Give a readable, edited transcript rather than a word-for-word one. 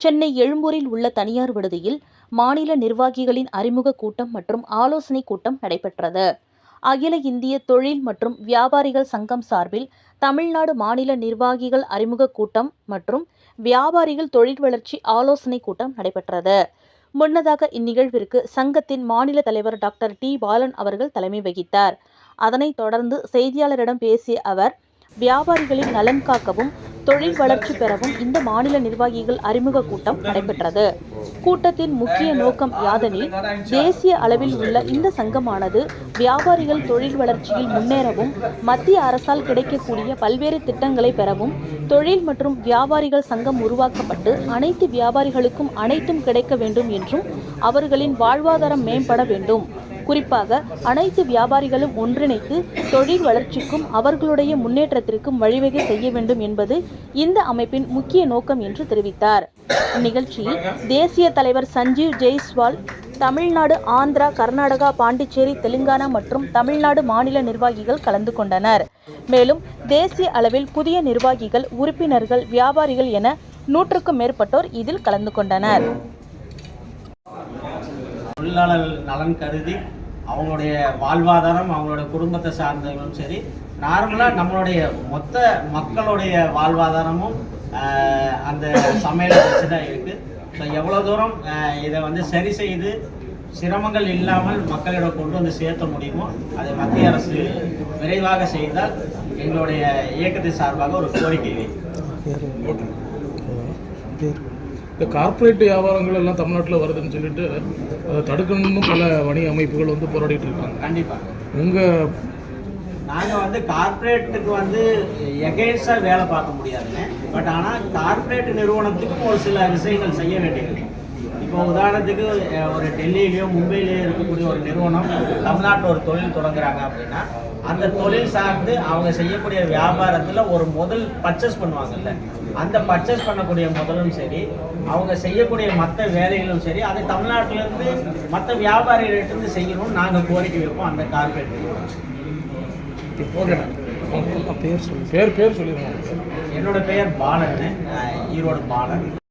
சென்னை எழும்பூரில் உள்ள தனியார் விடுதியில் மாநில நிர்வாகிகளின் அறிமுக கூட்டம் மற்றும் ஆலோசனை கூட்டம் நடைபெற்றது. அகில இந்திய தொழில் மற்றும் வியாபாரிகள் சங்கம் சார்பில் தமிழ்நாடு மாநில நிர்வாகிகள் அறிமுக கூட்டம் மற்றும் வியாபாரிகள் தொழில் வளர்ச்சி ஆலோசனை கூட்டம் நடைபெற்றது. முன்னதாக இந்நிகழ்விற்கு சங்கத்தின் மாநில தலைவர் டாக்டர் டி. பாலன் அவர்கள் தலைமை வகித்தார். அதனைத் தொடர்ந்து செய்தியாளரிடம் பேசிய அவர், வியாபாரிகளின் நலன் காக்கவும் தொழில் வளர்ச்சி பெறவும் இந்த மாநில நிர்வாகிகள் அறிமுக கூட்டம் நடைபெற்றது. கூட்டத்தின் முக்கிய நோக்கம் யாதெனில், தேசிய அளவில் உள்ள இந்த சங்கமானது வியாபாரிகள் தொழில் வளர்ச்சியில் முன்னேறவும், மத்திய அரசால் கிடைக்கக்கூடிய பல்வேறு திட்டங்களை பெறவும், தொழில் மற்றும் வியாபாரிகள் சங்கம் உருவாக்கப்பட்டு அனைத்து வியாபாரிகளுக்கும் அனைத்தும் கிடைக்க வேண்டும் என்றும், அவர்களின் வாழ்வாதாரம் மேம்பட வேண்டும். குறிப்பாக அனைத்து வியாபாரிகளும் ஒன்றிணைத்து தொழில் வளர்ச்சிக்கும் அவர்களுடைய முன்னேற்றத்திற்கும் வழிவகை செய்ய வேண்டும் என்பது இந்த அமைப்பின் முக்கிய நோக்கம் என்று தெரிவித்தார். இந்நிகழ்ச்சியில் தேசிய தலைவர் சஞ்சீவ் ஜெய்ஸ்வால், தமிழ்நாடு, ஆந்திரா, கர்நாடகா, பாண்டிச்சேரி, தெலுங்கானா மற்றும் தமிழ்நாடு மாநில நிர்வாகிகள் கலந்து கொண்டனர். மேலும் தேசிய அளவில் புதிய நிர்வாகிகள், உறுப்பினர்கள், வியாபாரிகள் என 100க்கும் மேற்பட்டோர் இதில் கலந்து கொண்டனர். தொழிலாளர் நலன் கருதி அவங்களுடைய வாழ்வாதாரம், அவங்களோட குடும்பத்தை சார்ந்தவங்களும் சரி, நார்மலாக நம்மளுடைய மொத்த மக்களுடைய வாழ்வாதாரமும் அந்த சமையலை வச்சு தான் இருக்குது. ஸோ எவ்வளோ தூரம் இதை சரி செய்து சிரமங்கள் இல்லாமல் மக்களிடம் கொண்டு வந்து சேர்த்த முடியுமோ அதை மத்திய அரசு விரைவாக செய்தால் எங்களுடைய இயக்கத்தை சார்பாக ஒரு கோரிக்கை. இந்த கார்ப்பரேட் வியாபாரங்கள் எல்லாம் தமிழ்நாட்டில் வருதுன்னு சொல்லிட்டு அதை தடுக்கணும்னு பல வணிக அமைப்புகள் போராடிட்டு இருக்காங்க. கண்டிப்பாக நாங்கள் கார்ப்பரேட்டுக்கு எகெயின்ஸ்டாக வேலை பார்க்க முடியாதுங்க. பட் ஆனால் கார்ப்பரேட் நிறுவனத்துக்கும் ஒரு சில விஷயங்கள் செய்ய வேண்டியது. இப்போ உதாரணத்துக்கு ஒரு டெல்லியிலையோ மும்பையிலேயோ இருக்கக்கூடிய ஒரு நிறுவனம் தமிழ்நாட்டில் ஒரு தொழில் தொடங்குறாங்க அப்படின்னா, அந்த தொழில் சார்ந்து அவங்க செய்யக்கூடிய வியாபாரத்தில் ஒரு முதல் பர்ச்சேஸ் பண்ணுவாங்கல்ல, அந்த பர்ச்சேஸ் பண்ணக்கூடிய முதலும் சரி, அவங்க செய்யக்கூடிய மற்ற வேலைகளும் சரி, அதை தமிழ்நாட்டிலேருந்து மற்ற வியாபாரிகளிடத்திலிருந்து செய்யணும்னு நாங்கள் கோரிக்கை வைப்போம். அந்த கார்பரேட் பேர் சொல்லுங்க. என்னோட பெயர் பாலன், ஈரோடு பாலன்.